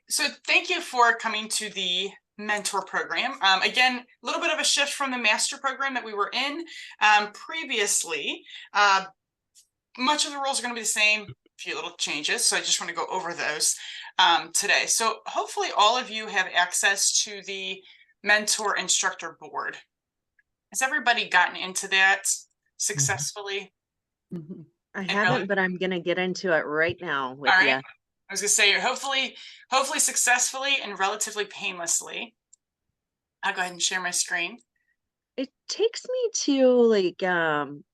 So thank you for coming to the mentor program. Again, a little bit of a shift from the master program that we were in previously. Much of the rules are going to be the same, a few little changes. So I just want to go over those today. So hopefully all of you have access to the mentor instructor board. Has everybody gotten into that successfully? Mhm. I And really, haven't, but I'm gonna get into it right now all with right. you. I was going to say, hopefully successfully and relatively painlessly. I'll go ahead and share my screen. It takes me to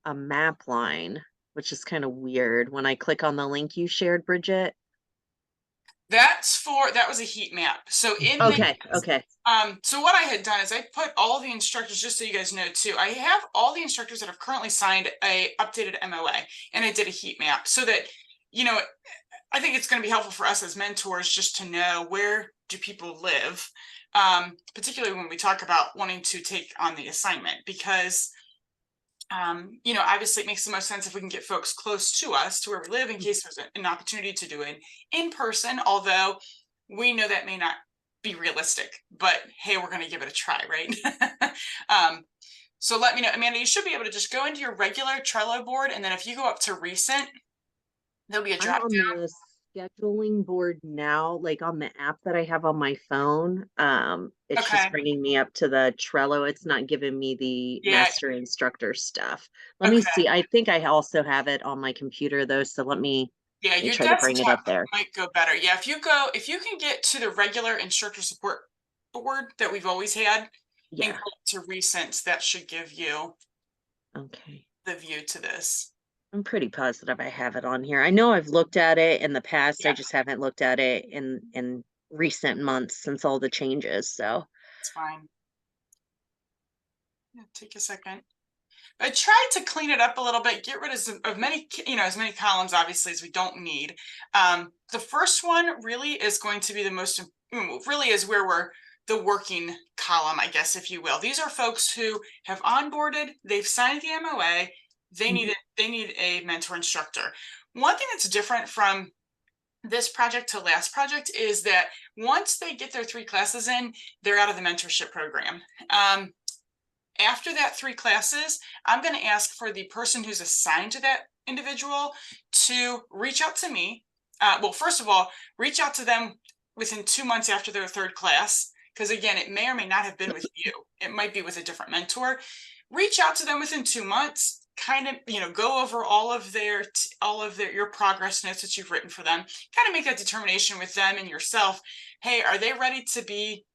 a map line, which is kind of weird when I click on the link you shared, Bridget. That was a heat map. So in the Okay, okay. so what I had done is I put all the instructors, just so you guys know too, I have all the instructors that have currently signed a updated MOA, and I did a heat map so that, you know, I think it's going to be helpful for us as mentors just to know where do people live, particularly when we talk about wanting to take on the assignment, because obviously it makes the most sense if we can get folks close to us, to where we live, in case there's an opportunity to do it in person, although we know that may not be realistic, but hey, we're going to give it a try, right? So let me know. Amanda, you should be able to just go into your regular Trello board, and then if you go up to recent, there'll be a I'm drop on down. the scheduling board now, like on the app that I have on my phone. It's just Okay. bringing me up to the Trello. It's not giving me the Yeah. master instructor stuff. Let me Okay. see. I think I also have it on my computer though, so Yeah, let me your try to bring it desktop up there. might go better. Yeah, if you can get to the regular instructor support board that we've always had and Yeah. go to recent, that should give you Okay. the view to this. I'm pretty positive I have it on here. I know I've looked at it in the past. I Yeah, just haven't looked at it in recent months since all the changes. So, it's fine. Yeah, take a second. I tried to clean it up a little bit, get rid of as many columns, obviously, as we don't need. The first one really is going to be the most, really is where we're the working column, I guess, if you will. These are folks who have onboarded, they've signed the MOA, mhm. they need a mentor instructor. One thing that's different from this project to last project is that once they get their 3 classes in, they're out of the mentorship program. After that 3 classes, I'm going to ask for the person who's assigned to that individual to reach out to me. Well, first of all, reach out to them within 2 months after their 3rd class, because again, it may or may not have been with you. It might be with a different mentor. Reach out to them within 2 months. Kind of, go over your progress notes that you've written for them. Kind of make that determination with them and yourself. Hey, are they ready to be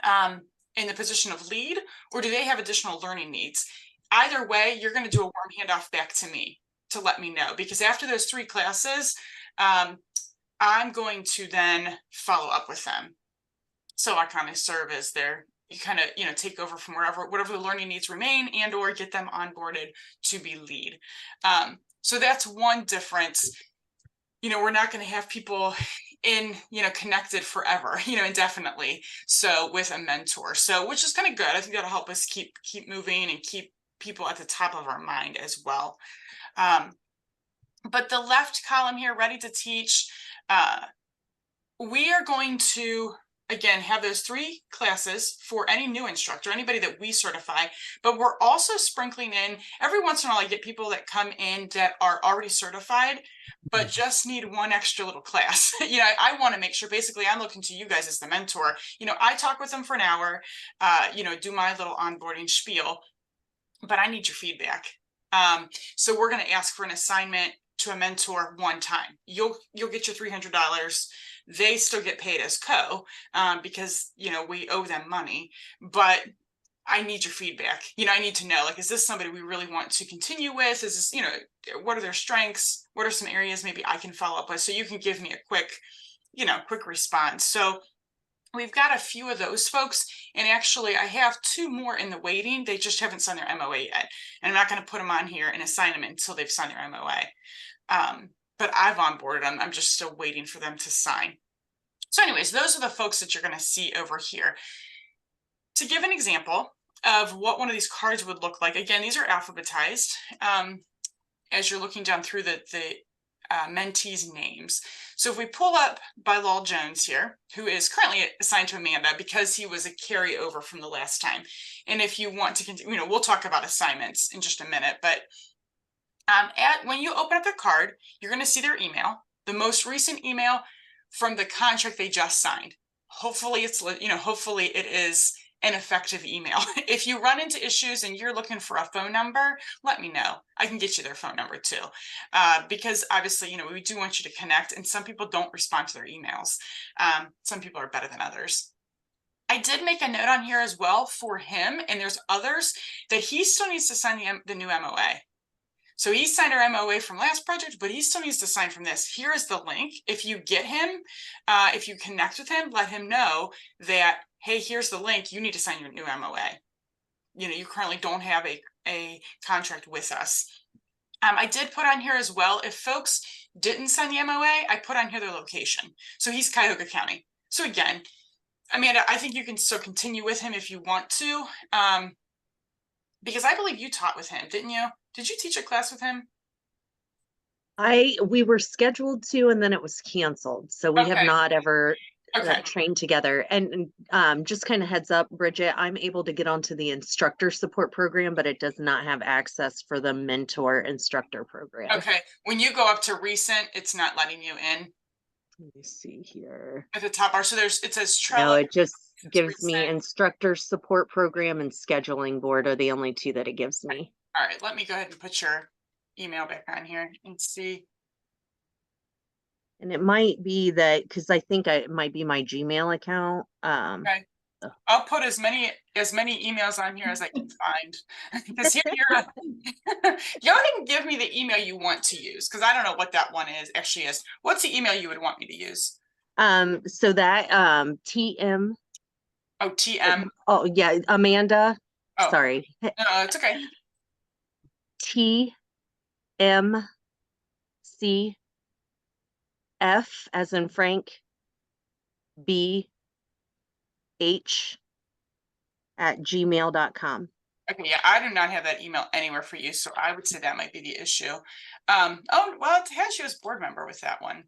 um, in the position of lead, or do they have additional learning needs? Either way, you're going to do a warm handoff back to me to let me know, because after those 3 classes, I'm going to then follow up with them. So I kind of serve as you kind of, take over from whatever the learning needs remain, and or get them onboarded to be lead. So that's one difference. We're not going to have people connected forever, indefinitely. So with a mentor, so which is kind of good. I think that'll help us keep moving and keep people at the top of our mind as well. Um, but the left column here, ready to teach, we are going to again have those 3 classes for any new instructor, anybody that we certify, but we're also sprinkling in every once in a while. I get people that come in that are already certified but just need one extra little class. I want to make sure, basically I'm looking to you guys as the mentor. I talk with them for an hour, do my little onboarding spiel, but I need your feedback. So we're going to ask for an assignment to a mentor one time. You'll get your $300. They still get paid as because we owe them money, but I need your feedback. I need to know, like, is this somebody we really want to continue with? Is this, what are their strengths? What are some areas maybe I can follow up with? So you can give me a quick response. So we've got a few of those folks, and actually I have 2 more in the waiting. They just haven't signed their MOA yet, and I'm not going to put them on here and assign them until they've signed their MOA. But I've onboarded them. I'm just still waiting for them to sign. So anyways, those are the folks that you're going to see over here. To give an example of what one of these cards would look like, again, these are alphabetized. As you're looking down through the mentees' names. So if we pull up by Law Jones here, who is currently assigned to Amanda because he was a carryover from the last time. And if you want to continue, we'll talk about assignments in just a minute, but when you open up their card, you're going to see their email, the most recent email from the contract they just signed. Hopefully hopefully it is an effective email. If you run into issues and you're looking for a phone number, let me know. I can get you their phone number too. Because obviously, we do want you to connect, and some people don't respond to their emails. Some people are better than others. I did make a note on here as well for him, and there's others that he still needs to sign the new MOA. So he signed our MOA from last project, but he still needs to sign from this. Here is the link. If you get him, if you connect with him, let him know that, hey, here's the link. You need to sign your new MOA. You currently don't have a contract with us. I did put on here as well, if folks didn't sign the MOA, I put on here their location. So he's Cuyahoga County. So again, Amanda, I think you can still continue with him if you want to, because I believe you taught with him, didn't you? Did you teach a class with him? We were scheduled to, and then it was canceled. So we have Okay. not ever Okay. trained together. And just kind of heads up, Bridget, I'm able to get onto the instructor support program, but it does not have access for the mentor instructor program. Okay. When you go up to recent, it's not letting you in Let me see here. at the top bar. So it says Trello. No, it just gives me recent. instructor support program and scheduling board are the only two that it gives me. All right, let me go ahead and put your email back on here and see. And it might be that, because I think it might be my Gmail account. Okay. I'll put as many emails on here as I can find, because here you can give me the email you want to use, because I don't know what that one actually is. What's the email you would want me to use? So that TM. Oh, TM. Oh yeah, Amanda. Oh, sorry. no, it's okay. TMCF as in Frank BH at gmail.com. Okay, yeah, I do not have that email anywhere for you, so I would say that might be the issue. Oh, well, it has you as board member with that one.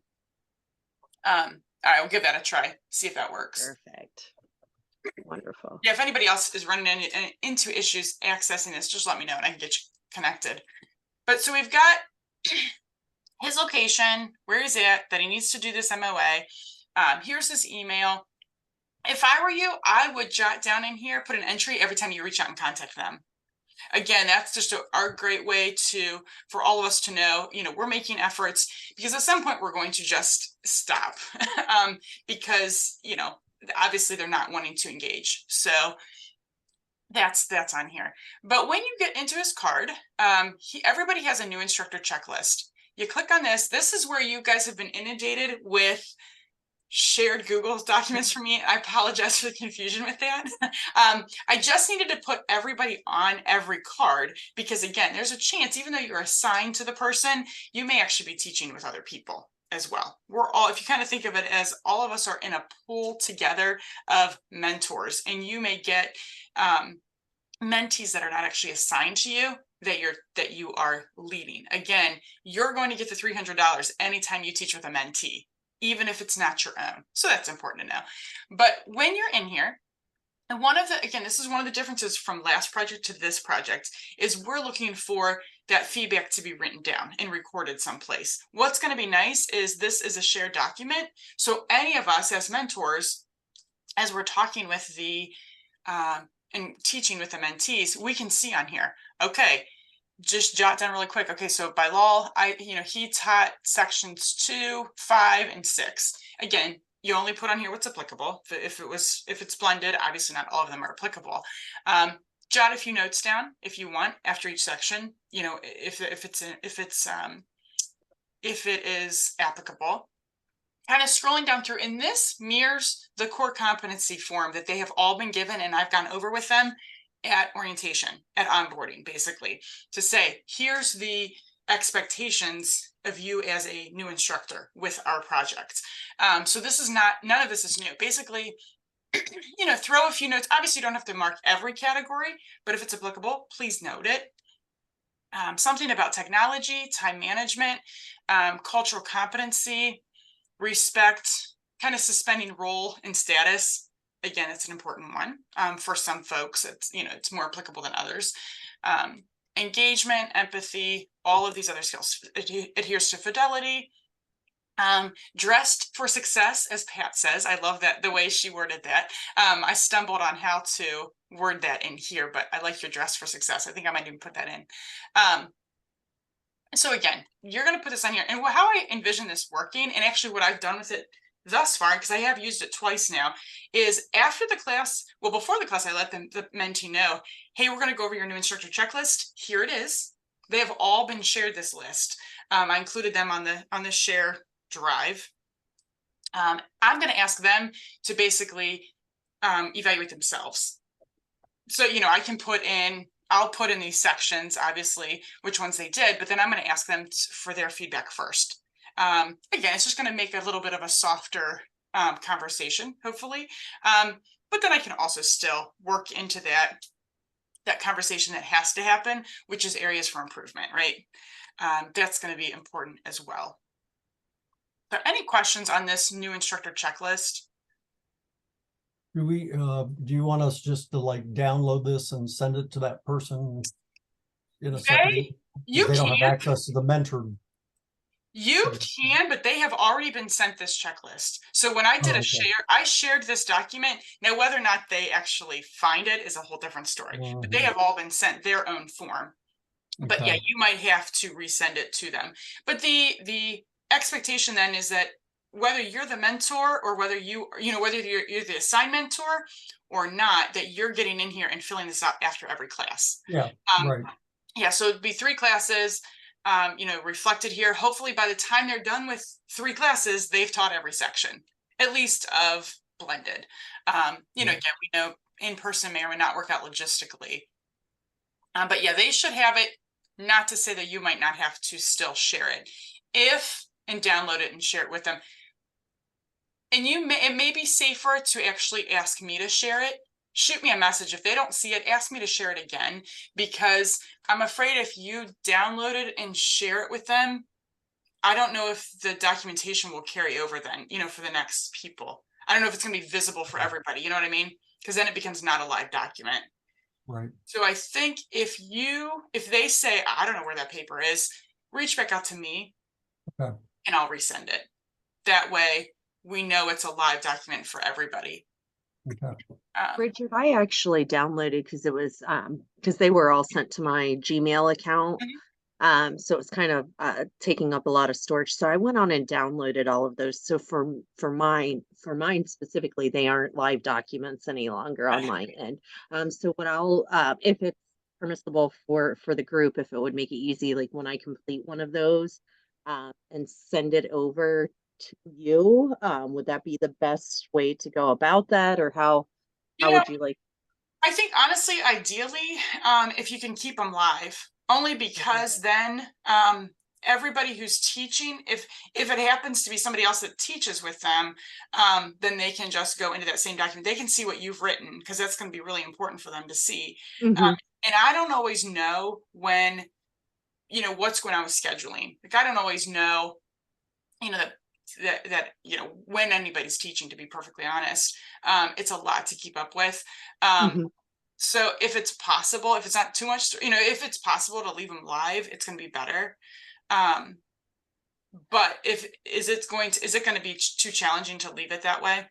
All right, we'll give that a try, see if that works. Perfect. Wonderful. Yeah, if anybody else is running into issues accessing this, just let me know and I can get you connected. But so we've got his location, where he's at, that he needs to do this MOA. Here's his email. If I were you, I would jot down in here, put an entry every time you reach out and contact them. Again, that's just our great way for all of us to know, we're making efforts, because at some point we're going to just stop because, obviously they're not wanting to engage. So that's on here. But when you get into his card, everybody has a new instructor checklist. You click on this. This is where you guys have been inundated with shared Google documents for me. I apologize for the confusion with that. I just needed to put everybody on every card, because again, there's a chance, even though you're assigned to the person, you may actually be teaching with other people as well. We're all, if you kind of think of it as all of us are in a pool together of mentors, and you may get mentees that are not actually assigned to you, that you are leading. Again, you're going to get the $300 anytime you teach with a mentee, even if it's not your own. So that's important to know. But when you're in here, and this is one of the differences from last project to this project, is we're looking for that feedback to be written down and recorded someplace. What's going to be nice is this is a shared document. So any of us as mentors, as we're talking with and teaching with the mentees, we can see on here, okay, just jot down really quick. Okay, so by law, he taught sections 2, 5, and 6. Again, you only put on here what's applicable. If it's blended, obviously not all of them are applicable. Jot a few notes down if you want after each section. If it is applicable. Kind of scrolling down through, and this mirrors the core competency form that they have all been given, and I've gone over with them at orientation, at onboarding, basically, to say, here's the expectations of you as a new instructor with our project. So this is none of this is new. Basically, throw a few notes. Obviously, you don't have to mark every category, but if it's applicable, please note it. Something about technology, time management, cultural competency, respect, kind of suspending role and status. Again, it's an important one. For some folks, it's more applicable than others. Engagement, empathy, all of these other skills. Adheres to fidelity. Dressed for success, as Pat says. I love that, the way she worded that. I stumbled on how to word that in here, but I like your dress for success. I think I might even put that in. So again, you're going to put this on here, and how I envision this working, and actually what I've done with it thus far, because I have used it twice now, is after the class, well, before the class, I let the mentee know, hey, we're going to go over your new instructor checklist. Here it is. They have all been shared, this list. I included them on the share drive. I'm going to ask them to basically evaluate themselves. So, I can I'll put in these sections, obviously, which ones they did, but then I'm going to ask them for their feedback first. Again, it's just going to make a little bit of a softer conversation, hopefully. But then I can also still work into that conversation that has to happen, which is areas for improvement, right? That's going to be important as well. But any questions on this new instructor checklist? Do you want us just to like download this and send it to that person in a separate? You they don't can. have access to the mentor. You can, but they have already been sent this checklist. So when I did I shared this document. Now, whether or not they actually find it is a whole different story. But they have all been sent their own form. But yeah, you might have to resend it to them. But the expectation then is that whether you're the mentor or whether whether you're the assigned mentor or not, that you're getting in here and filling this out after every class. Yeah, right. Yeah, so it'd be 3 classes, reflected here. Hopefully by the time they're done with 3 classes, they've taught every section, at least of blended. Again, we know in-person may or may not work out logistically. But yeah, they should have it, not to say that you might not have to still share it and download it and share it with them. And it may be safer to actually ask me to share it. Shoot me a message. If they don't see it, ask me to share it again, because I'm afraid if you download it and share it with them, I don't know if the documentation will carry over then, for the next people. I don't know if it's going to be visible for everybody. You know what I mean? Because then it becomes not a live document. Right. So I think if they say, I don't know where that paper is, reach back out to me and I'll resend it. That way we know it's a live document for everybody. Bridget, I actually downloaded because it was because they were all sent to my Gmail account. So it was kind of taking up a lot of storage. So I went on and downloaded all of those. So for mine specifically, they aren't live documents any longer on my end. So what I'll if it's permissible for the group, if it would make it easy, like when I complete one of those and send it over to you, would that be the best way to go about that, or how would you like? I think honestly, ideally, if you can keep them live, only because then everybody who's teaching, if it happens to be somebody else that teaches with them, then they can just go into that same document. They can see what you've written, because that's going to be really important for them to see. And I don't always know when, what's going on with scheduling. Like, I don't always know, that when anybody's teaching, to be perfectly honest. It's a lot to keep up with. So if it's possible, if it's not too much, if it's possible to leave them live, it's going to be better. But is it going to be too challenging to leave it that way?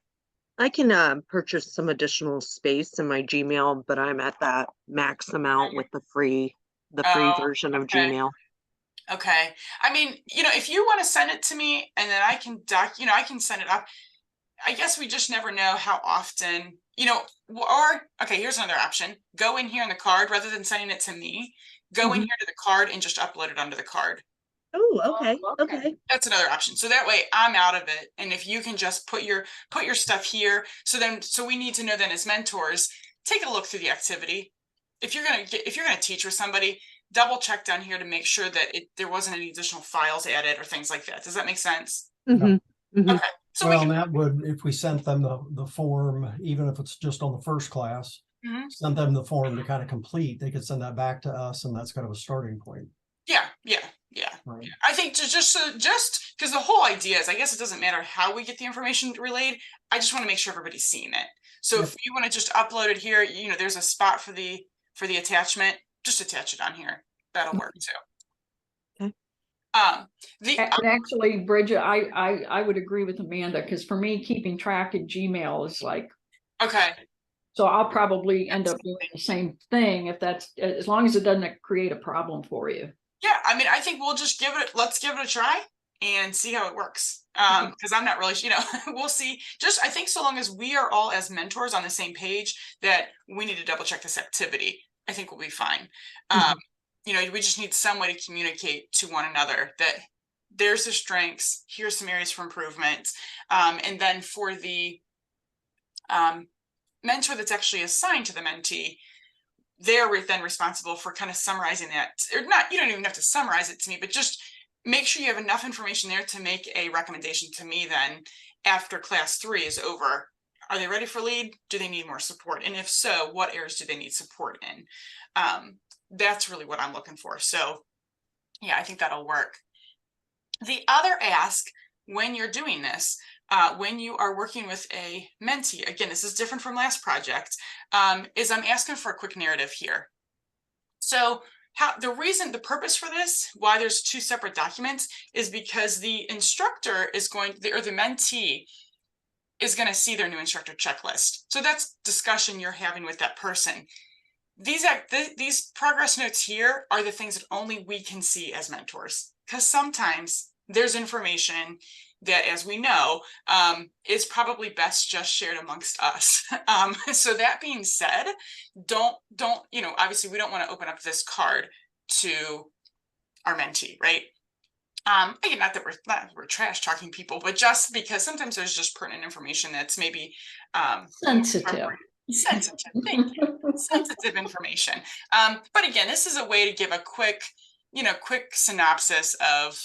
I can purchase some additional space in my Gmail, but I'm at that max amount with the free version of Gmail. Okay. I mean, if you want to send it to me and then I can I can send it up. I guess we just never know how often, or, okay, here's another option. Go in here in the card, rather than sending it to me, go in here to the card and just upload it onto the card. Oh, okay. That's another option. So that way I'm out of it. And if you can just put your stuff here, so we need to know then as mentors, take a look through the activity. If you're going to teach with somebody, double check down here to make sure that there wasn't any additional files added or things like that. Does that make sense? Okay. So that would, if we sent them the form, even if it's just on the first class, sent them the form to kind of complete, they could send that back to us, and that's kind of a starting point. Yeah. Right. I think just because the whole idea is, I guess it doesn't matter how we get the information relayed. I just want to make sure everybody's seeing it. So Yep. if you want to just upload it here, there's a spot for the attachment. Just attach it on here. That'll work too. Okay. And actually, Bridget, I would agree with Amanda, because for me, keeping track in Gmail is like, okay. so I'll probably end up doing the same thing if that's, as long as it doesn't create a problem for you. Yeah, I mean, I think we'll just let's give it a try and see how it works. Because I'm not really, we'll see. I think so long as we are all as mentors on the same page, that we need to double check this activity, I think we'll be fine. We just need some way to communicate to one another that there's the strengths, here's some areas for improvement. And then for the mentor that's actually assigned to the mentee, they're then responsible for kind of summarizing that, or not, you don't even have to summarize it to me, but just make sure you have enough information there to make a recommendation to me then after class 3 is over. Are they ready for lead? Do they need more support? And if so, what areas do they need support in? That's really what I'm looking for. So yeah, I think that'll work. The other ask when you're doing this, when you are working with a mentee, again, this is different from last project, is I'm asking for a quick narrative here. So the purpose for this, why there's 2 separate documents, is because the instructor is or the mentee is going to see their new instructor checklist. So that's discussion you're having with that person. These progress notes here are the things that only we can see as mentors, because sometimes there's information that, as we know, is probably best just shared amongst us. So that being said, don't obviously we don't want to open up this card to our mentee, right? Again, not that we're trash talking people, but just because sometimes there's just pertinent information that's maybe Sensitive. Thank you. Sensitive information. But again, this is a way to give a quick synopsis of,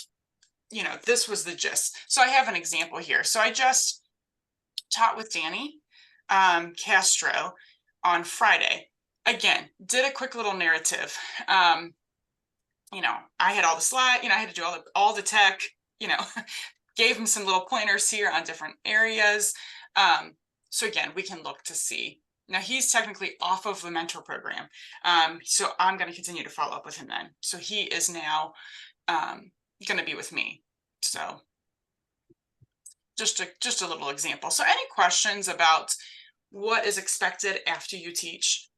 this was the gist. So I have an example here. So I just taught with Danny Castro on Friday. Again, did a quick little narrative. I had all the slides, I had to do all the tech, gave him some little pointers here on different areas. So again, we can look to see. Now he's technically off of the mentor program. So I'm going to continue to follow up with him then. So he is now going to be with me. So just a little example. So any questions about what is expected after you teach?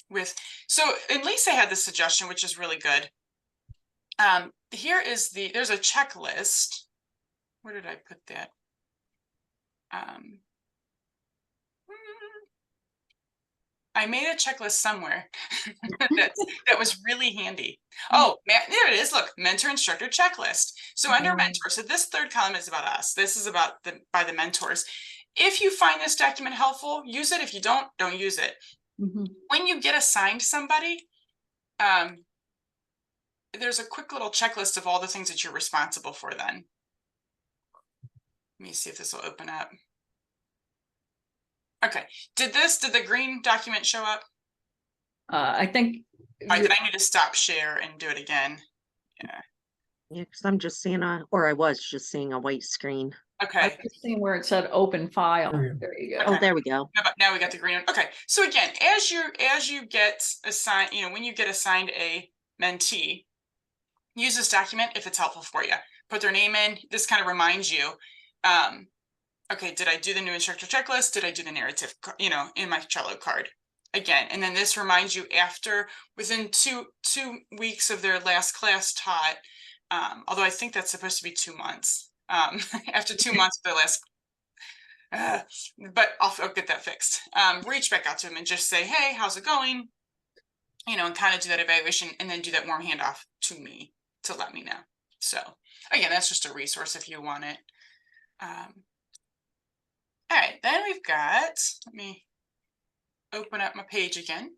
And Lisa had this suggestion, which is really good. There's a checklist. Where did I put that? I made a checklist somewhere that was really handy. Oh, there it is. Look, mentor instructor checklist. So under mentor, so this third column is about us. This is about by the mentors. If you find this document helpful, use it. If you don't use it. When you get assigned somebody, there's a quick little checklist of all the things that you're responsible for then. Let me see if this will open up. Okay. Did the green document show up? I think. Did I need to stop share and do it again? Yeah. Yeah, because I'm just seeing I was just seeing a white screen. Okay. I was seeing where it said open file. There you go. Okay. Oh, there we go. Now we got the green one. Okay. So again, as you get assigned, when you get assigned a mentee, use this document if it's helpful for you. Put their name in. This kind of reminds you, okay, did I do the new instructor checklist? Did I do the narrative, in my Trello card? Again, and then this reminds you within two weeks of their last class taught, although I think that's supposed to be 2 months. After 2 months of their last, but I'll get that fixed. Reach back out to them and just say, hey, how's it going? And kind of do that evaluation and then do that warm handoff to me to let me know. So again, that's just a resource if you want it. All right, then we've got, let me open up my page again.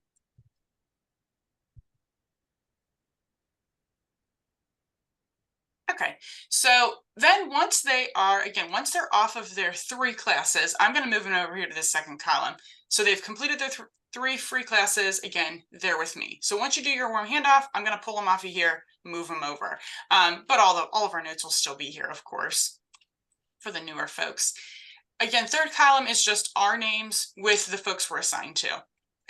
Okay, so then once they're off of their 3 classes, I'm going to move them over here to the second column. So they've completed their 3 free classes. Again, they're with me. So once you do your warm handoff, I'm going to pull them off of here, move them over. But all of our notes will still be here, of course, for the newer folks. Again, third column is just our names with the folks we're assigned to.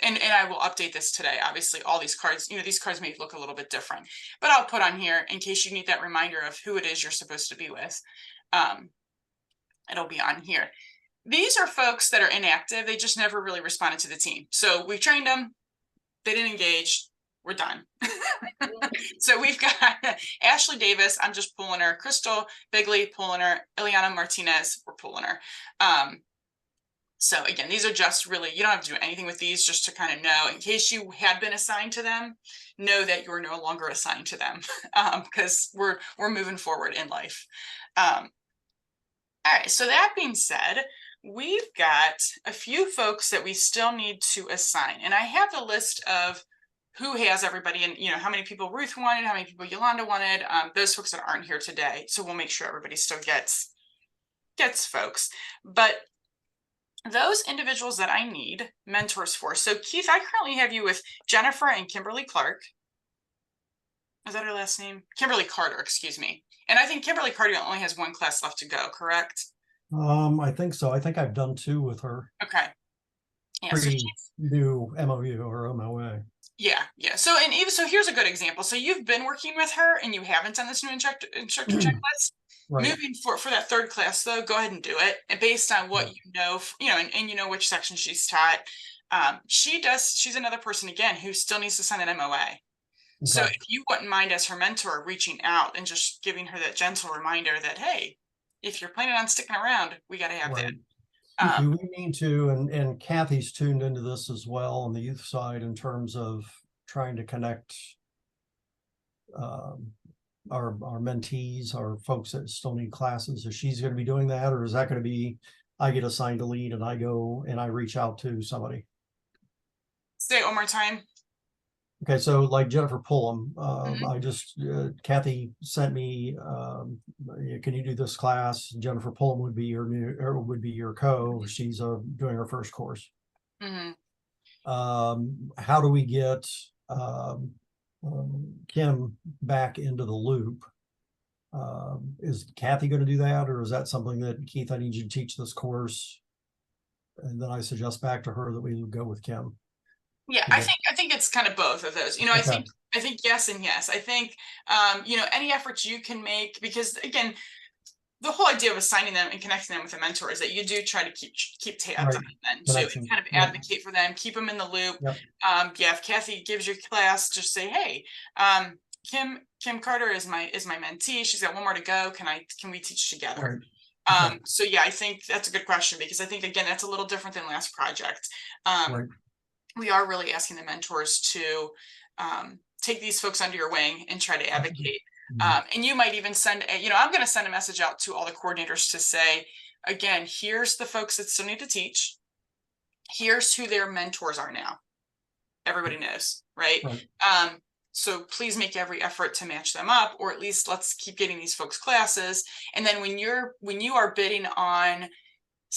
And I will update this today. Obviously, all these cards, these cards may look a little bit different, but I'll put on here in case you need that reminder of who it is you're supposed to be with. It'll be on here. These are folks that are inactive. They just never really responded to the team. So we've trained them. They didn't engage. We're done. So we've got Ashley Davis. I'm just pulling her. Crystal Bigley, pulling her. Ileana Martinez, we're pulling her. So again, these are just really, you don't have to do anything with these, just to kind of know, in case you had been assigned to them, know that you're no longer assigned to them, because we're moving forward in life. All right, so that being said, we've got a few folks that we still need to assign. And I have the list of who has everybody, and how many people Ruth wanted, how many people Yolanda wanted, those folks that aren't here today. So we'll make sure everybody still gets folks. But those individuals that I need mentors for. So Keith, I currently have you with Jennifer and Kimberly Clark. Is that her last name? Kimberly Carter, excuse me. And I think Kimberly Carter only has 1 class left to go, correct? I think so. I think I've done 2 with her. Okay. Yeah. So new MOU or MOA. Yeah. So here's a good example. So you've been working with her and you haven't done this new instructor checklist. Right. Moving for that 3rd class, though, go ahead and do it. And based on what and you know which section she's taught, she's another person again who still needs to sign an MOA. Okay. So if you wouldn't mind, as her mentor, reaching out and just giving her that gentle reminder that, hey, if you're planning on sticking around, we got to have that. Do we need to, and Kathy's tuned into this as well on the youth side in terms of trying to connect our mentees, our folks that still need classes. Is she's going to be doing that, or is that going to be I get assigned a lead and I go and I reach out to somebody? Say it one more time. Okay, so like Jennifer Pullum, I just Kathy sent me, can you do this class? Jennifer Pullum would be your co. She's doing her first course. How do we get Kim back into the loop? Is Kathy going to do that, or is that something that Keith, I need you to teach this course, and then I suggest back to her that we go with Kim? Yeah, I think it's kind of both of those. I think yes and yes. I think any efforts you can make, because again, the whole idea of assigning them and connecting them with a mentor is that you do try to keep tabs on them too, and kind of advocate for them, keep them in the loop. If Kathy gives your class, just say, hey, Kim Carter is my mentee. She's got 1 more to go. Can we teach together? So yeah, I think that's a good question, because I think again that's a little different than last project. We are really asking the mentors to take these folks under your wing and try to advocate. And you might even send, I'm going to send a message out to all the coordinators to say, again, here's the folks that still need to teach. Here's who their mentors are now. Everybody knows, right? So please make every effort to match them up, or at least let's keep getting these folks classes. And then when you are bidding on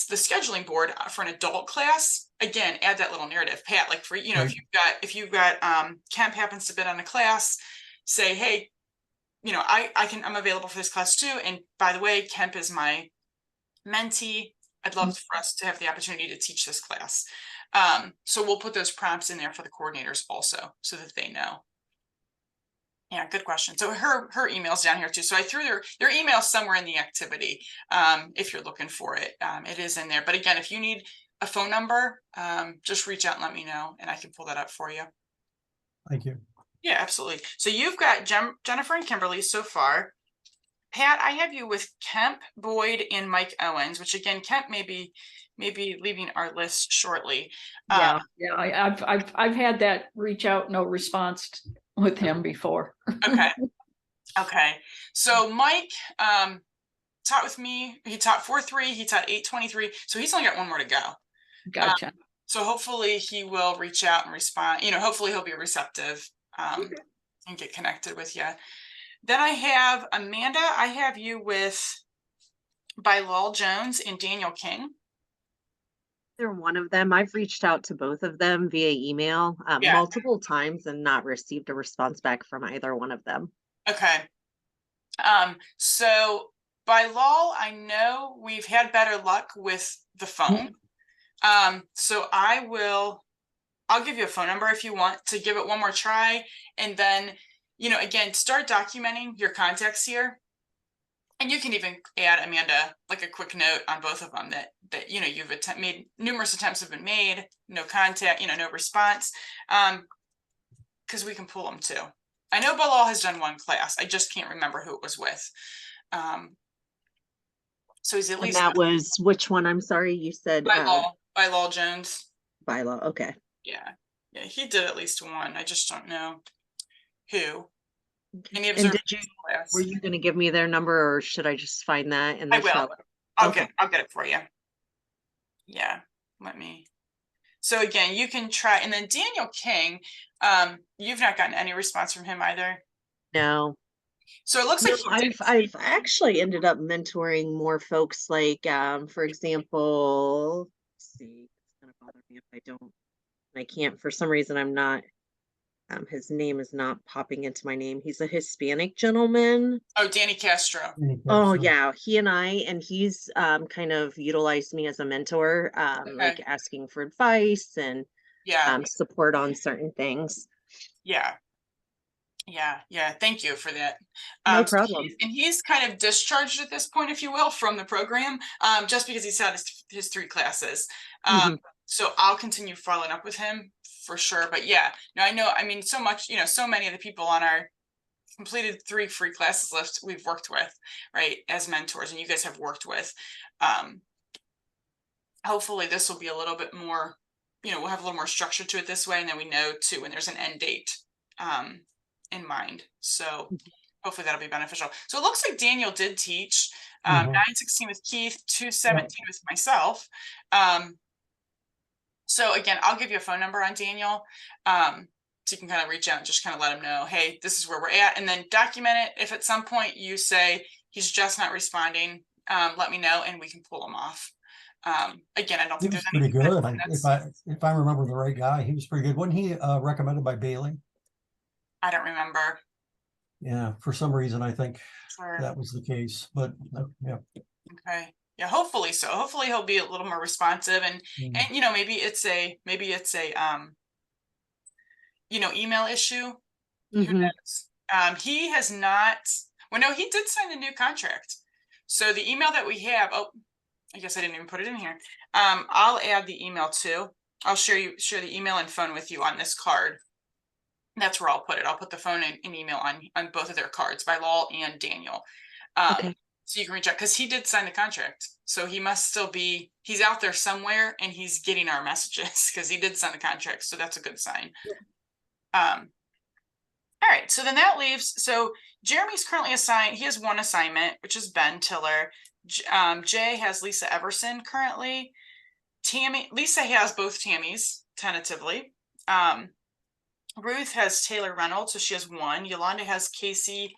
the scheduling board for an adult class, again, add that little narrative, Pat, like for, if you've got Kemp happens to bid on a class, say, hey, I'm available for this class too. And by the way, Kemp is my mentee. I'd love for us to have the opportunity to teach this class. So we'll put those prompts in there for the coordinators also, so that they know. Yeah, good question. So her email's down here too. So I threw their email somewhere in the activity. If you're looking for it, it is in there. But again, if you need a phone number, just reach out and let me know, and I can pull that up for you. Thank you. Yeah, absolutely. So you've got Jennifer and Kimberly so far. Pat, I have you with Kemp, Boyd, and Mike Owens, which again, Kemp may be leaving our list shortly. I've had that reach out, no response with him before. Okay. So Mike taught with me. He taught 4-3. He taught 8-23. So he's only got 1 more to go. Gotcha. So hopefully he will reach out and respond. Hopefully he'll be receptive and get connected with you. Then I have Amanda. I have you with Bilal Jones and Daniel King. They're one of them. I've reached out to both of them via email Yeah. multiple times and not received a response back from either one of them. Okay. So Bilal, I know we've had better luck with the phone. So I'll give you a phone number if you want to give it one more try. And then, again, start documenting your contacts here. And you can even add, Amanda, like a quick note on both of them that you've made numerous attempts have been made, no contact, no response, because we can pull them too. I know Bilal has done one class. I just can't remember who it was with. So he's at least. And that was which one? I'm sorry, you said Bilal Jones. Bilal. Okay. Yeah, he did at least one. I just don't know who. And were you going to give me their number, or should I just find that in the show? I'll get it for you. Yeah, so again, you can try. And then Daniel King, you've not gotten any response from him either. No. So it looks like I've actually ended up mentoring more folks, like for example, let's see, it's gonna bother me if I don't. I can't, for some reason, I'm not, his name is not popping into my name. He's a Hispanic gentleman. Oh, Danny Castro. Oh yeah, he's kind of utilized me as a mentor, like asking for advice and support on certain things. Yeah. Thank you for that. No problem. And he's kind of discharged at this point, if you will, from the program, just because he's had his 3 classes. So I'll continue following up with him for sure. But I know, so much, so many of the people on our completed 3 free classes list we've worked with, right, as mentors, and you guys have worked with. Hopefully this will be a little bit more, we'll have a little more structure to it this way, and then we know too when there's an end date in mind. So hopefully that'll be beneficial. So it looks like Daniel did teach 9:16 with Keith, 2:17 with myself. So again, I'll give you a phone number on Daniel. So you can kind of reach out and just kind of let him know, hey, this is where we're at, and then document it. If at some point you say he's just not responding, let me know and we can pull him off. Again, I don't think there's pretty good. If I remember the right guy, he was pretty good. Wasn't he recommended by Bailey? I don't remember. Yeah, for some reason I think that was the case, but yeah. Okay. Yeah, hopefully so. Hopefully he'll be a little more responsive, and maybe it's a email issue. Who knows? He has not. Well, no, he did sign the new contract. So the email that we have. Oh, I guess I didn't even put it in here. I'll add the email too. I'll share the email and phone with you on this card. That's where I'll put it. I'll put the phone and email on both of their cards, Bilal and Daniel. So you can reach out, because he did sign the contract. So he must still be, he's out there somewhere and he's getting our messages because he did sign the contract. So that's a good sign. All right. So then that leaves, so Jeremy's currently assigned, he has one assignment, which is Ben Tiller. Jay has Lisa Everson currently. Lisa has both Tammys tentatively. Ruth has Taylor Reynolds, so she has 1. Yolanda has Casey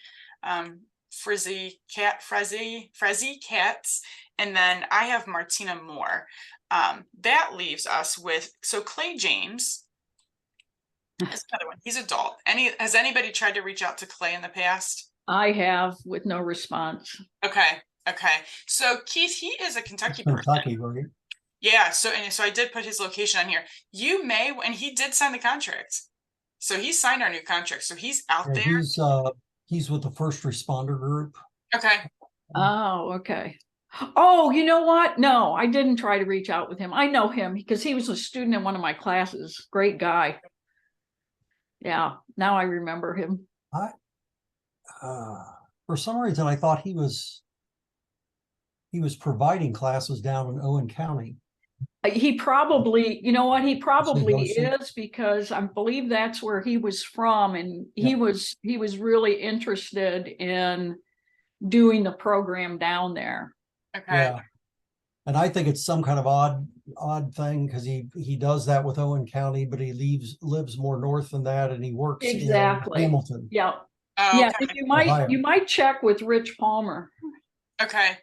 Frizzy Cats, and then I have Martina Moore. That leaves us with, so Clay James is another one. He's adult. Has anybody tried to reach out to Clay in the past? I have, with no response. Okay. So Keith, he is a Kentucky person. Right? Yeah. So I did put his location on here. You may, and he did sign the contract. So he signed our new contract. So he's out there. He's with the first responder group. Okay. Oh, okay. Oh, you know what? No, I didn't try to reach out with him. I know him because he was a student in one of my classes. Great guy. Yeah, now I remember him. For some reason, I thought he was providing classes down in Owen County. He probably, you know what, he probably is, because I believe that's where he was from, and he was really interested in doing the program down there. Okay. Yeah. And I think it's some kind of odd thing, because he does that with Owen County, but he lives more north than that, and he works in Hamilton. Yeah. Oh, Yeah, okay. you might check with Rich Palmer. Okay.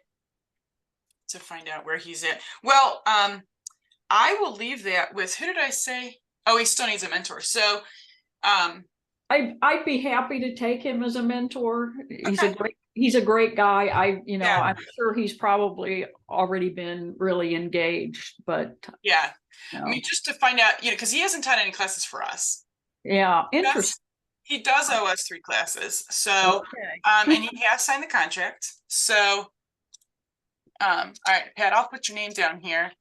To find out where he's at. Well, I will leave that with, who did I say? Oh, he still needs a mentor. So, I'd be happy to take him as a mentor. Okay. He's a great guy. Yeah. I'm sure he's probably already been really engaged, but Yeah. you I know, mean, just to find out, because he hasn't taught any classes for us. yeah, interesting. He does owe us 3 classes. So, Okay. and he has signed the contract. So, all right, Pat, I'll put your name down here.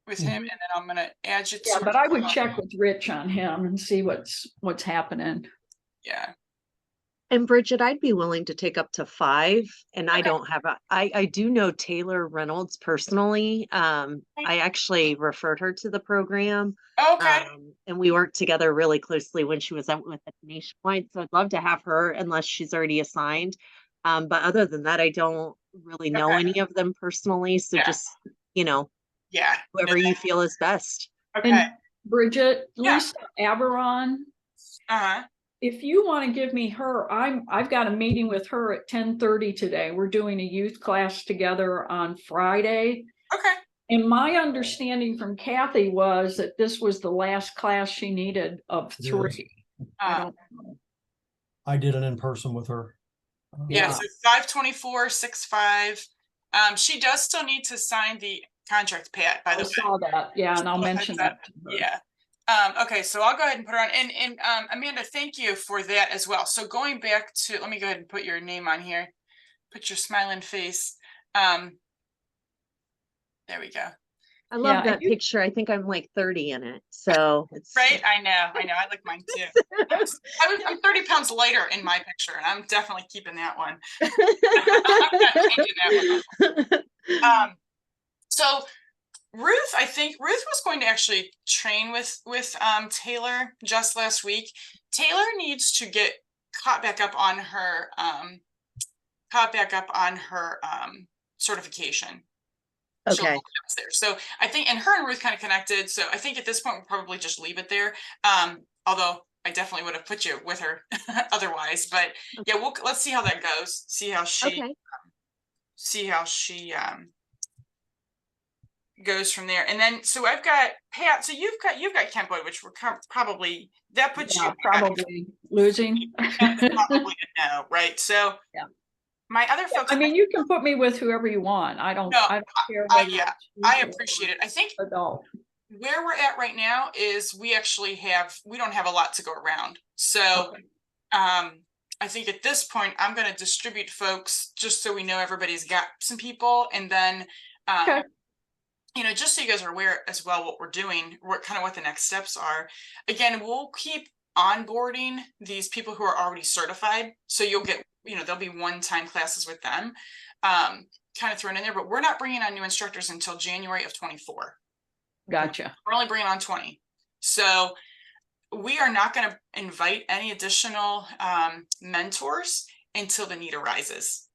With him, and then I'm gonna add you to. Yeah, but I would check with Rich on him and see what's happening. Yeah. And Bridget, I'd be willing to take up to 5. And I Okay. don't have I do know Taylor Reynolds personally. I actually referred her to the program. Okay. And we worked together really closely when she was out with the Nationwide. So I'd love to have her unless she's already assigned. But other than that, I don't really know Okay. any of them personally. So Yeah. just, Yeah. whoever you feel is best. Okay. And Bridget, Yeah. Lisa Averon, if you want to give me her, I've got a meeting with her at 10:30 today. We're doing a youth class together on Friday. Okay. And my understanding from Kathy was that this was the last class she needed of 3. I don't know. I did an in-person with her. Yeah. So 5/24/65. She does still need to sign the contract, Pat, by the I way. saw that. Yeah, and I'll mention that to her. Yeah. Okay, so I'll go ahead and put her on. And Amanda, thank you for that as well. So going back to, let me go ahead and put your name on here. Put your smiling face. There we go. I love that picture. I think I'm like 30 in it. So it's right. I know. I like mine too. I'm 30 pounds lighter in my picture, and I'm definitely keeping that one. I'm not changing that one. So Ruth, I think Ruth was going to actually train with Taylor just last week. Taylor needs to get caught back up on her certification. okay. There. So I think, and her and Ruth kind of connected. So I think at this point we'll probably just leave it there. Although I definitely would have put you with her otherwise. But yeah, let's see how that goes. See how she goes from there. And then so I've got Pat. So you've got Kentwood, which we're probably, that puts you probably losing. That's probably a no, right? So yeah. My other folks. I mean, you can put me with whoever you want. I don't care. Yeah, I appreciate it. I think adult. Where we're at right now is we don't have a lot to go around. So I think at this point I'm going to distribute folks just so we know everybody's got some people, and then just so you guys are aware as well what we're doing, what the next steps are. Again, we'll keep onboarding these people who are already certified. So you'll get, there'll be one-time classes with them kind of thrown in there, but we're not bringing on new instructors until January of 24. Gotcha. We're only bringing on 20. So we are not going to invite any additional mentors until the need arises.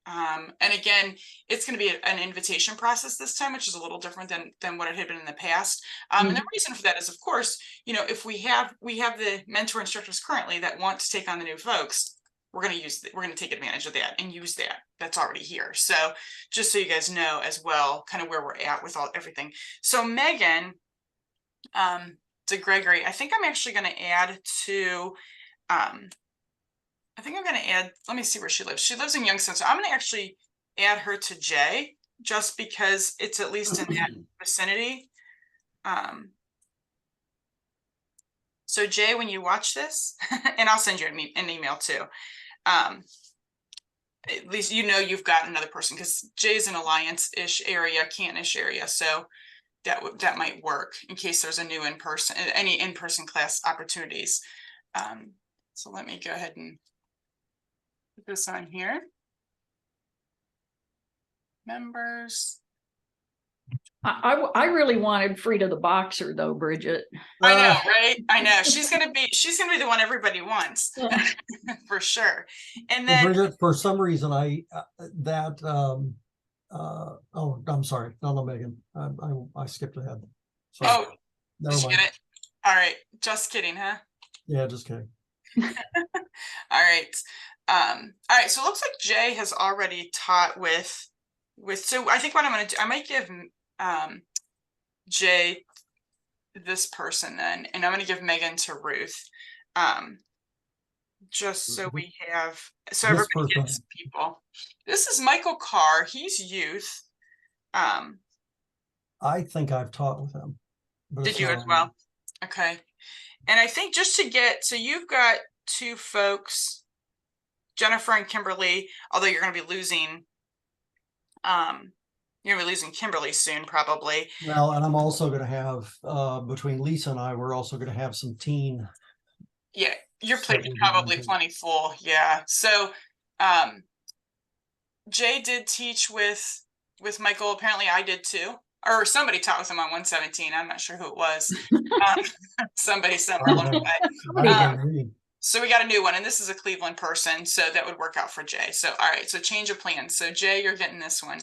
And again, it's going to be an invitation process this time, which is a little different than what it had been in the past. And the reason for that is, of course, if we have the mentor instructors currently that want to take on the new folks, we're going to take advantage of that and use that. That's already here. So just so you guys know as well, kind of where we're at with everything. So Megan, to Gregory, I think I'm actually going to add to, let me see where she lives. She lives in Youngstown. So I'm going to actually add her to Jay just because it's at least in that vicinity. So Jay, when you watch this, and I'll send you an email too. At least you've got another person, because Jay's an Alliance-ish area, Canton-ish area. So that might work in case there's any in-person class opportunities. So let me go ahead and put this on here. Members. I really wanted Frida the boxer though, Bridget. I know, right? I know. She's gonna be the one everybody wants for sure. And then Bridget, for some reason I'm sorry. No, Megan. I skipped ahead. Sorry. Never mind. Get it? All right. Just kidding, huh? Yeah, just kidding. All right. All right. So it looks like Jay has already taught with, so I think what I'm going to do, I might give Jay this person then, and I'm going to give Megan to Ruth. Just so we have, so This everybody gets person. people. This is Michael Carr. He's youth. I think I've taught with him. Did you as well? Okay. And I think just to get, so you've got two folks, Jennifer and Kimberly, although you're going to be losing, Kimberly soon, probably. Well, and I'm also going to have, between Lisa and I, we're also going to have some teen. Yeah, your So plate's we'll be probably looking. plenty full. Yeah. So, Jay did teach with Michael. Apparently I did too, or somebody taught with him on 117. I'm not sure who it was. Somebody somewhere along the way. So we got a new one, and this is a Cleveland person, so that would work out for Jay. So, all right, so change of plans. So Jay, you're getting this one.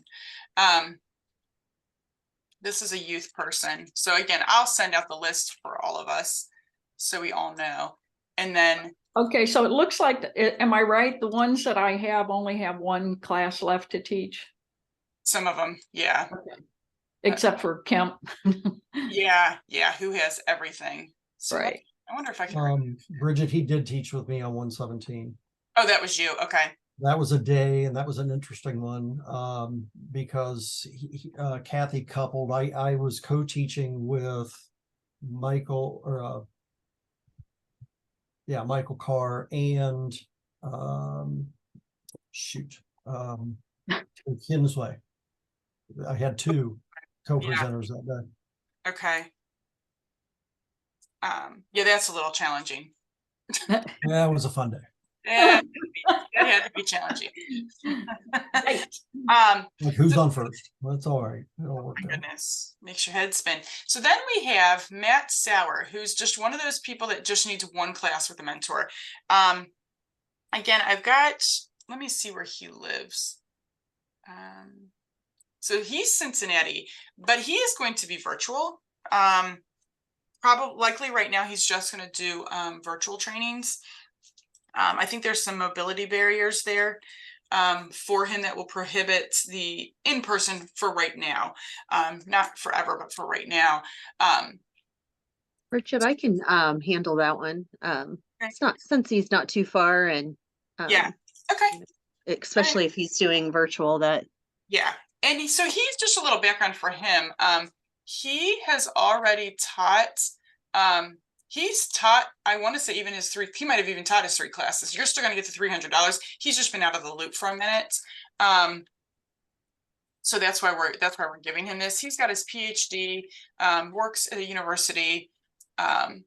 This is a youth person. So again, I'll send out the list for all of us so we all know. And then Okay, so it looks like, am I right? The ones that I have only have one class left to teach. some of them, yeah. Okay. Except for Kemp. Yeah, who has everything. So right. I wonder if I can Bridget, he did teach with me on 117. Oh, that was you. Okay. That was a day, and that was an interesting one, because Kathy coupled. I was co-teaching with Michael, or Michael Carr, and Kinsway. I had two co-presenters that day. Okay. Yeah, that's a little challenging. Yeah, it was a fun day. Yeah, that had to be challenging. Like, who's on first? That's all right. It'll work out. Goodness, makes your head spin. So then we have Matt Sauer, who's just one of those people that just needs one class with a mentor. Again, I've got, let me see where he lives. So he's Cincinnati, but he is going to be virtual. Probably likely right now he's just going to do virtual trainings. I think there's some mobility barriers there for him that will prohibit the in-person for right now. Not forever, but for right now. Richard, I can handle that one. It's not, since he's not too far, and yeah, okay. Especially if he's doing virtual, that. Yeah, and so he's just a little background for him. He has already taught. He's taught, I want to say even his three, he might have even taught his 3 classes. You're still going to get the $300. He's just been out of the loop for a minute. So that's why we're giving him this. He's got his PhD, works at a university. Again,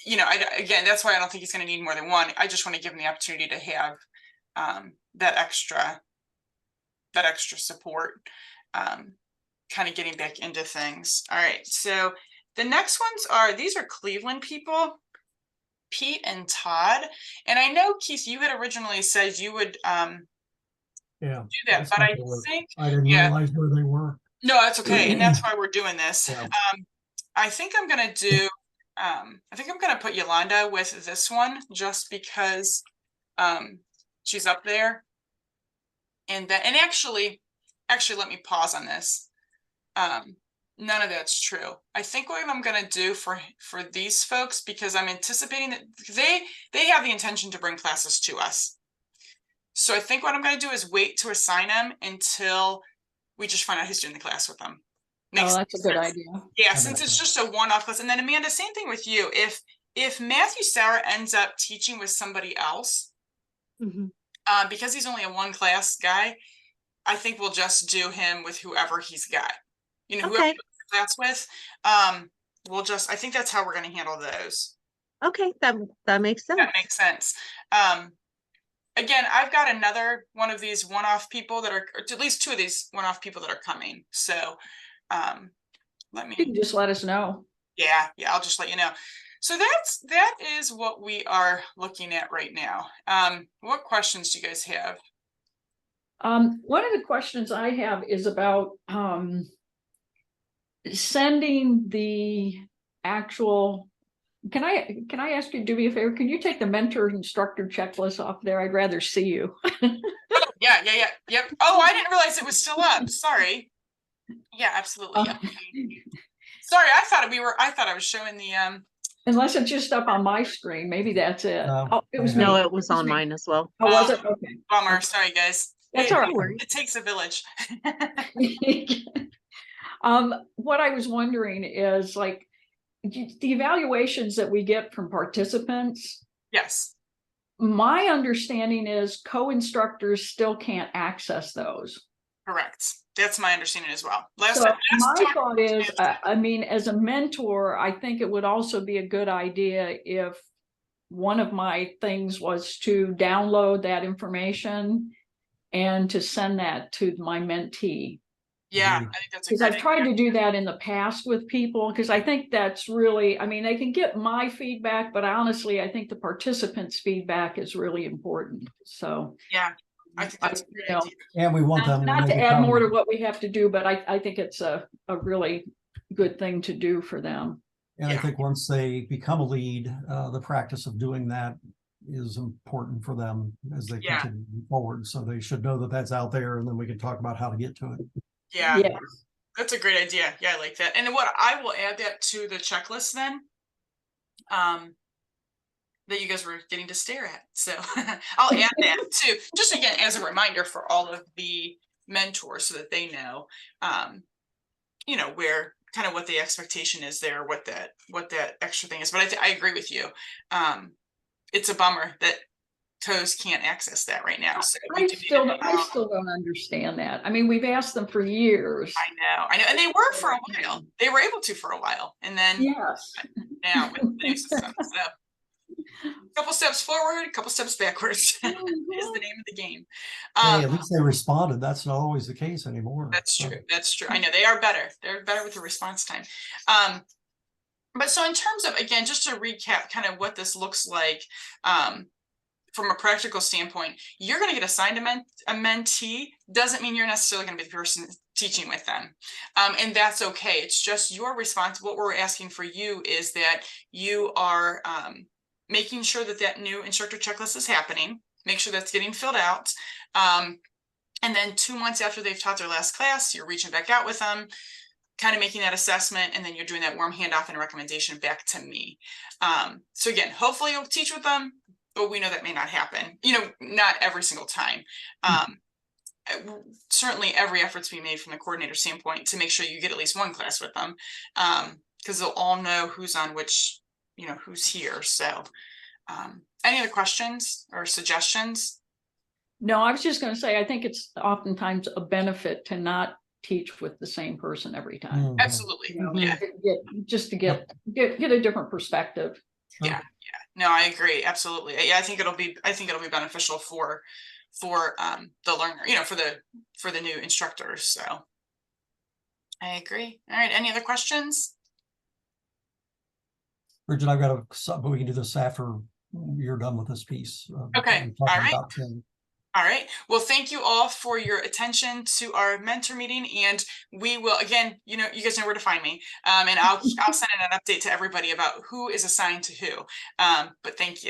that's why I don't think he's going to need more than one. I just want to give him the opportunity to have that extra support, kind of getting back into things. All right, so the next ones these are Cleveland people, Pete and Todd. And I know, Keith, you had originally said you would do that, but I think I didn't realize where they were. No, that's okay. And that's why we're doing this. Yeah. I think I'm gonna do put Yolanda with this one just because she's up there. And actually let me pause on this. None of that's true. I think what I'm going to do for these folks, because I'm anticipating that they have the intention to bring classes to us. So I think what I'm going to do is wait to assign them until we just find out who's doing the class with them. That's a good idea. Yeah, since it's just a one-off class. And then Amanda, same thing with you. If Matthew Sauer ends up teaching with somebody else, because he's only a one class guy, I think we'll just do him with whoever he's got. Whoever he's class with. I think that's how we're going to handle those. Okay, that makes sense. That makes sense. Again, I've got another one of these one-off people that are, or at least 2 of these one-off people that are coming. So you can just let us know. Yeah, I'll just let you know. So that is what we are looking at right now. What questions do you guys have? One of the questions I have is about sending the actual Can I ask you to do me a favor? Can you take the mentor instructor checklist off there? I'd rather see you. Yeah. Yep. Oh, I didn't realize it was still up. Sorry. Yeah, absolutely. Yep. Sorry, I thought I was showing the Unless it's just up on my screen, maybe that's it. Oh, it was No, me. it was on me. mine as well. Oh, was it? Okay. bummer. Okay. Sorry, guys. That's all right. It takes a village. What I was wondering is like the evaluations that we get from participants. Yes. My understanding is co-instructors still can't access those. Correct. That's my understanding as well. My thought is, I mean, as a mentor, I think it would also be a good idea if one of my things was to download that information and to send that to my mentee. Yeah, I think that's a because great I've tried idea. to do that in the past with people, because I think that's really, I mean, they can get my feedback, but honestly, I think the participants' feedback is really important. So Yeah, I think that's a great idea. And we want them not to add more to what we have to do, but I think it's a really good thing to do for them. And I think once they become a lead, the practice of doing that is important for them as they continue forward. So they should know that that's out there, and then we can talk about how to get to it. Yeah, that's a great idea. Yeah, I like that. And what I will add that to the checklist then, that you guys were getting to stare at. So I'll add that too, just again, as a reminder for all of the mentors so that they know, you know, where kind of what the expectation is there, what that extra thing is. But I agree with you. It's a bummer that TOEs can't access that right now. So I still don't understand that. I mean, we've asked them for years. I know, and they were for a while. They were able to for a while, and then now with the new system. So a couple steps forward, a couple steps backwards is the name of the game. Hey, at least they responded. That's not always the case anymore. That's true. That's true. I know they are better. They're better with the response time. But so in terms of, again, just to recap kind of what this looks like, from a practical standpoint, you're going to get assigned a mentee. Doesn't mean you're necessarily going to be the person teaching with them. And that's okay. It's just your response. What we're asking for you is that you are making sure that that new instructor checklist is happening. Make sure that's getting filled out. And then 2 months after they've taught their last class, you're reaching back out with them, kind of making that assessment, and then you're doing that warm handoff and recommendation back to me. So again, hopefully you'll teach with them, but we know that may not happen, you know, not every single time. Certainly every effort's being made from the coordinator standpoint to make sure you get at least one class with them, because they'll all know who's on which, you know, who's here. So any other questions or suggestions? No, I was just going to say, I think it's oftentimes a benefit to not teach with the same person every time. Absolutely. You know, just to get a different perspective. Yeah. No, I agree. Absolutely. Yeah, I think it'll be beneficial for the learner, you know, for the new instructors. So I agree. All right. Any other questions? Bridget, I've got but we can do this after you're done with this piece. Okay. All right. All right. Well, thank you all for your attention to our mentor meeting, and we will, again, you know, you guys know where to find me, and I'll send an update to everybody about who is assigned to who. But thank you.